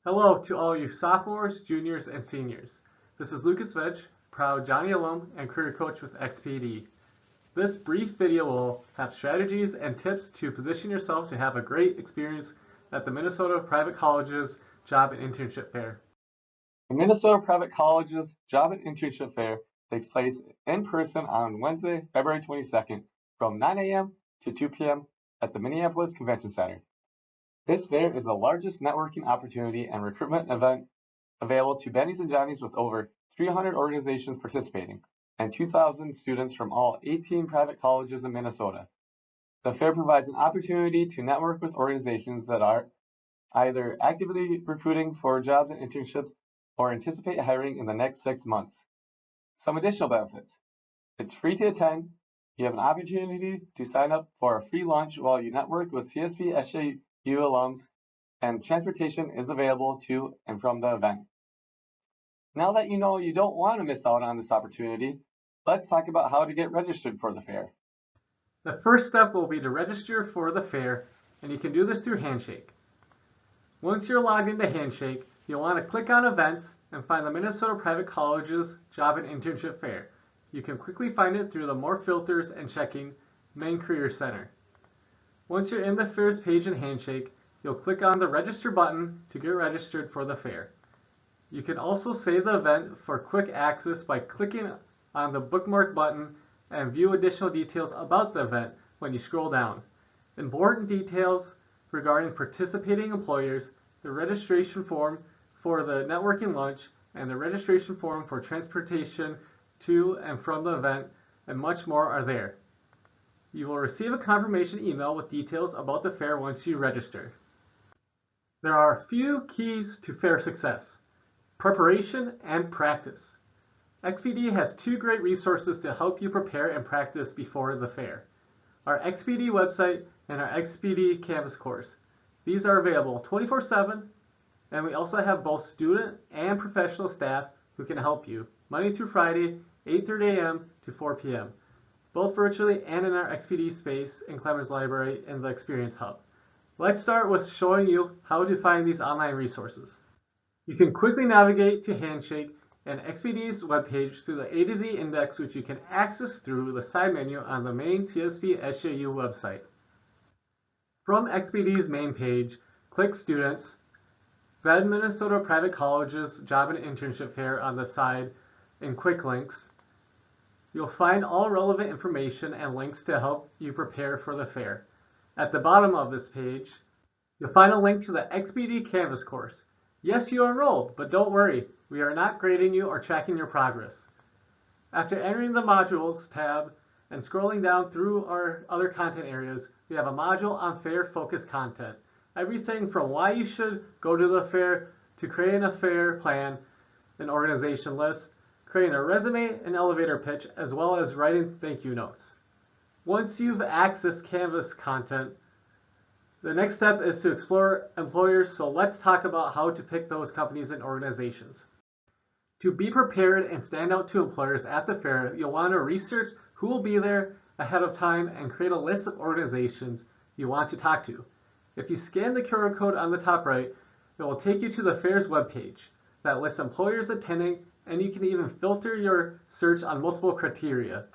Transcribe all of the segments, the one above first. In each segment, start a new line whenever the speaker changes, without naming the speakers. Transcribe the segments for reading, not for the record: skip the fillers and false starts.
Hello to all you sophomores, juniors, and seniors. This is Lucas Veg, proud Johnny alum and career coach with XPD. This brief video will have strategies and tips to position yourself to have a great experience at the Minnesota Private Colleges Job and Internship Fair.
The Minnesota Private Colleges Job and Internship Fair takes place in person on Wednesday, February 22nd from 9 a.m. to 2 p.m. at the Minneapolis Convention Center. This fair is the largest networking opportunity and recruitment event available to Bennies and Johnnies with over 300 organizations participating and 2,000 students from all 18 private colleges in Minnesota. The fair provides an opportunity to network with organizations that are either actively recruiting for jobs and internships or anticipate hiring in the next 6 months. Some additional benefits. It's free to attend. You have an opportunity to sign up for a free lunch while you network with CSP SJU alums, and transportation is available to and from the event. Now that you know you don't want to miss out on this opportunity, let's talk about how to get registered for the fair.
The first step will be to register for the fair, and you can do this through Handshake. Once you're logged into Handshake, you'll want to click on Events and find the Minnesota Private Colleges Job and Internship Fair. You can quickly find it through the More Filters and checking Main Career Center. Once you're in the fair's page in Handshake, you'll click on the Register button to get registered for the fair. You can also save the event for quick access by clicking on the Bookmark button and view additional details about the event when you scroll down. Important details regarding participating employers, the registration form for the networking lunch, and the registration form for transportation to and from the event, and much more are there. You will receive a confirmation email with details about the fair once you register. There are a few keys to fair success: preparation and practice. XPD has two great resources to help you prepare and practice before the fair: our XPD website and our XPD Canvas course. These are available 24/7, and we also have both student and professional staff who can help you Monday through Friday, 8:30 a.m. to 4 p.m., both virtually and in our XPD space in Clemens Library in the Experience Hub. Let's start with showing you how to find these online resources. You can quickly navigate to Handshake and XPD's webpage through the A to Z index, which you can access through the side menu on the main CSP SJU website. From XPD's main page, click Students, then Minnesota Private Colleges Job and Internship Fair on the side in Quick Links. You'll find all relevant information and links to help you prepare for the fair. At the bottom of this page, you'll find a link to the XPD Canvas course. Yes, you are enrolled, but don't worry, we are not grading you or tracking your progress. After entering the Modules tab and scrolling down through our other content areas, we have a module on fair-focused content. Everything from why you should go to the fair to creating a fair plan, an organization list, creating a resume and elevator pitch, as well as writing thank you notes. Once you've accessed Canvas content, the next step is to explore employers, so let's talk about how to pick those companies and organizations. To be prepared and stand out to employers at the fair, you'll want to research who will be there ahead of time and create a list of organizations you want to talk to. If you scan the QR code on the top right, it will take you to the fair's webpage that lists employers attending, and you can even filter your search on multiple criteria.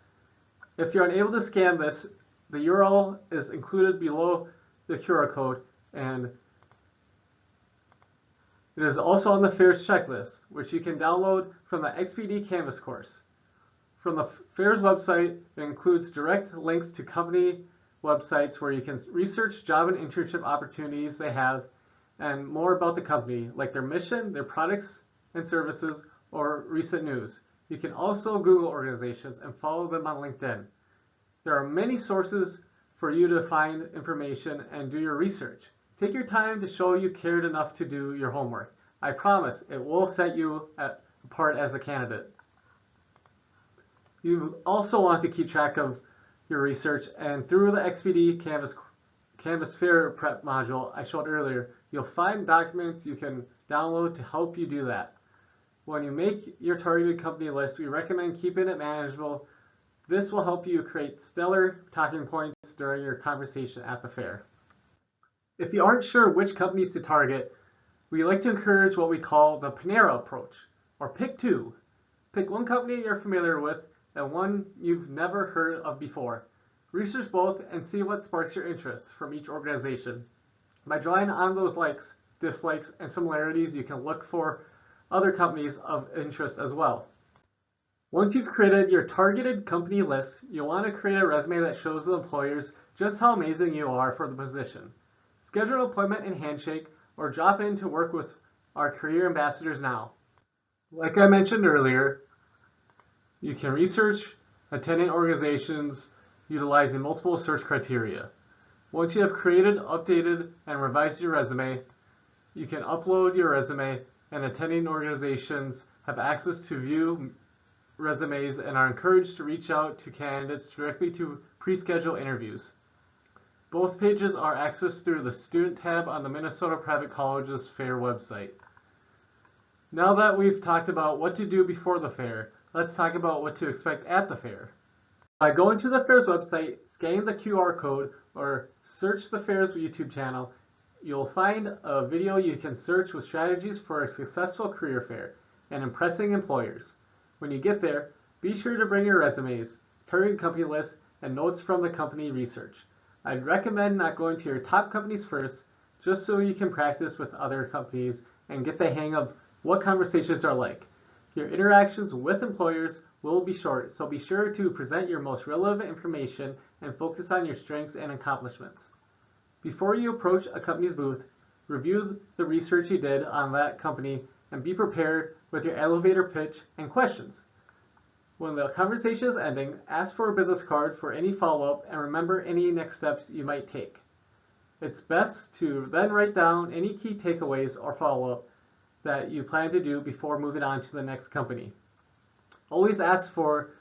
If you're unable to scan this, the URL is included below the QR code, and it is also on the fair's checklist, which you can download from the XPD Canvas course. From the fair's website, it includes direct links to company websites where you can research job and internship opportunities they have and more about the company, like their mission, their products and services, or recent news. You can also Google organizations and follow them on LinkedIn. There are many sources for you to find information and do your research. Take your time to show you cared enough to do your homework. I promise it will set you apart as a candidate. You also want to keep track of your research, and through the XPD Canvas Fair Prep module I showed earlier, you'll find documents you can download to help you do that. When you make your targeted company list, we recommend keeping it manageable. This will help you create stellar talking points during your conversation at the fair. If you aren't sure which companies to target, We like to encourage what we call the Panera approach, or pick two. Pick one company you're familiar with and one you've never heard of before. Research both and see what sparks your interest from each organization. By drawing on those likes, dislikes, and similarities, you can look for other companies of interest as well. Once you've created your targeted company list, you'll want to create a resume that shows the employers just how amazing you are for the position. Schedule an appointment and handshake, or drop in to work with our career ambassadors now. Like I mentioned earlier, you can research attending organizations utilizing multiple search criteria. Once you have created, updated, and revised your resume, you can upload your resume, and attending organizations have access to view resumes and are encouraged to reach out to candidates directly to pre-schedule interviews. Both pages are accessed through the Student tab on the Minnesota Private Colleges Fair website. Now that we've talked about what to do before the fair, let's talk about what to expect at the fair. By going to the fair's website, scanning the QR code, or search the fair's YouTube channel, you'll find a video you can search with strategies for a successful career fair and impressing employers. When you get there, be sure to bring your resumes, target company list, and notes from the company research. I'd recommend not going to your top companies first, just so you can practice with other companies and get the hang of what conversations are like. Your interactions with employers will be short, so be sure to present your most relevant information and focus on your strengths and accomplishments. Before you approach a company's booth, review the research you did on that company and be prepared with your elevator pitch and questions. When the conversation is ending, ask for a business card for any follow-up and remember any next steps you might take. It's best to then write down any key takeaways or follow-up that you plan to do before moving on to the next company. Always ask for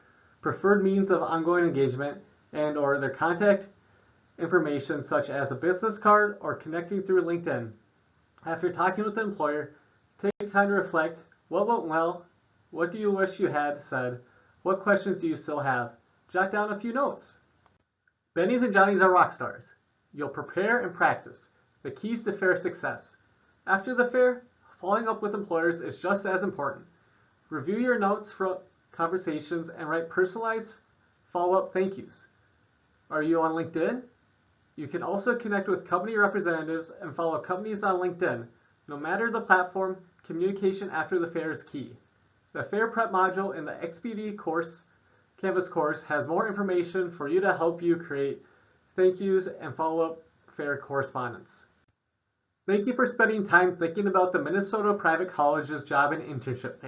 preferred means of ongoing engagement and/or their contact information such as a business card or connecting through LinkedIn. After talking with the employer, take time to reflect. What went well? What do you wish you had said? What questions do you still have? Jot down a few notes. Bennies and Johnnies are rock stars. You'll prepare and practice. The keys to fair success. After the fair, following up with employers is just as important. Review your notes from conversations and write personalized follow-up thank yous. Are you on LinkedIn? You can also connect with company representatives and follow companies on LinkedIn. No matter the platform, communication after the fair is key. The Fair Prep module in the XPD Canvas course has more information for you to help you create thank yous and follow-up fair correspondence. Thank you for spending time thinking about the Minnesota Private Colleges Job and Internship Fair.